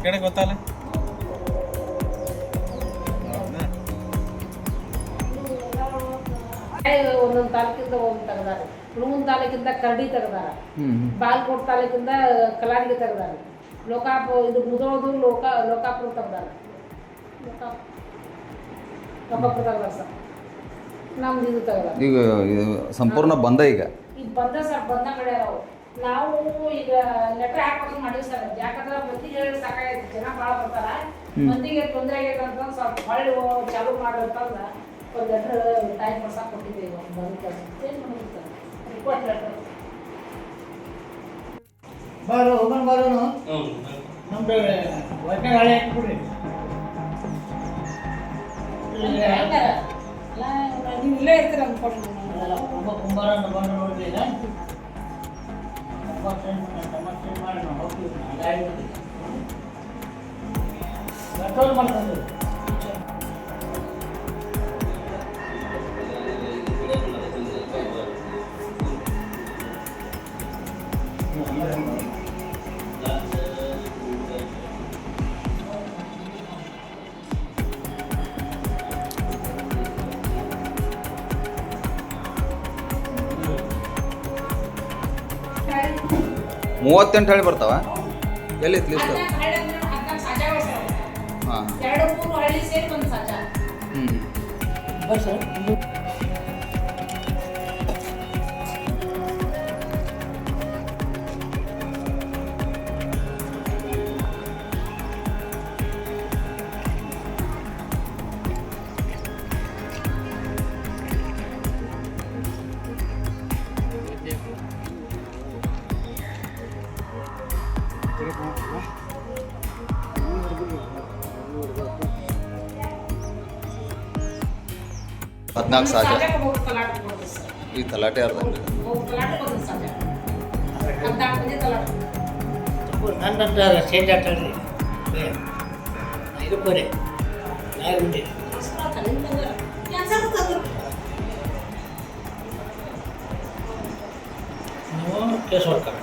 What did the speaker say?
ಕಡೆ ಗೊತ್ತಲ್ಲ ಒಂದೊಂದು ತಾಲೂಕಿಂದ ಒಂದು ತೆಗ್ದಾರೆ. ಹುಣಗುಂದ ತಾಲೂಕಿಂದ ಕರಡಿ ತೆಗ್ದಾರ, ಬಾಲ್ಕೋಟ್ ತಾಲೂಕಿಂದ ಕಲಾಂಗಿ ತೆಗ್ದಾರ, ಇದು ಮುದೋಳದು ಲೋಕಾಪುರ ತೆಗ್ದಾರ, ಲೋಕಾಪುರ ತೆಗ್ದಾರ ಸರ್. ನಮ್ದು ಇದು ತೆಗ್ದಾರ. ಈಗ ಇದು ಸಂಪೂರ್ಣ ಬಂದ ಈಗ ಬಂದ ಸರ್, ಬಂದ ಕಡೆ ನಾವು ಈಗ ಲೆಟರ್ ಹಾಕೋದು ಮಾಡಿವಿ ಸರ್. ಯಾಕಂದ್ರೆ ಮಂದಿಗೆ ಹೇಳಿ ಸಾಕಾಗೈತಿ, ಜನ ಭಾಳ ಬರ್ತಾರ, ಮಂದಿಗೆ ತೊಂದರೆ ಆಗೈತೆ ಅಂತ ಸ್ವಲ್ಪ ಹೊಳ್ಳಿ ಚಾಲು ಮಾಡಿರ್ತಂದ ಒಂದು ಲೆಟರ್ ಟೈಮ್ ಕೊಡ್ಸಕ್ಕೆ ಕೊಟ್ಟಿದ್ದೀವಿ. ಒಂದು ಬಂದು ಏನು ಮಾಡೋದು ರಿಪೋರ್ಟ್ ಲೆಟರ್ ಬಾರು ಹೋಗೋಣ ಬಾರೋನು ನಮ್ದು ಒಟ್ಟೆ ಗಾಳಿ ಹಾಕ್ಬಿಡ್ರಿ. ನೀವು ಇಲ್ಲೇ ಇರ್ತೀರ ಅಂದ್ಕೊಂಡು ಕುಂಬಾರ ಬಂದು ನೋಡ್ಲಿಲ್ಲ ಸಮಸ್ಯೆ ಮಾಡಿ ನಾವು ಹೋಗ್ತೀವಿ. ಪೆಟ್ರೋಲ್ ಮಾಡ್ಕೊಂಡು 38 ಹಳ್ಳಿ ಬರ್ತಾವ. ಎಲ್ಲಿತ್ತು ಲಿಸ್ಟ್? ಹಾಂ ಬಸ್ 14 ಸಾಜ ಈ ತಲಾಟೆ ಅರ್ಧ ನನ್ನ ಚೇಂಜ್ ಆಗ್ತಲ್ರಿ ಇದಕ್ಕೂರಿ ನಾಗುಂಡಿ ನೀವು ಕೇಸ್ ವರ್ಕರ್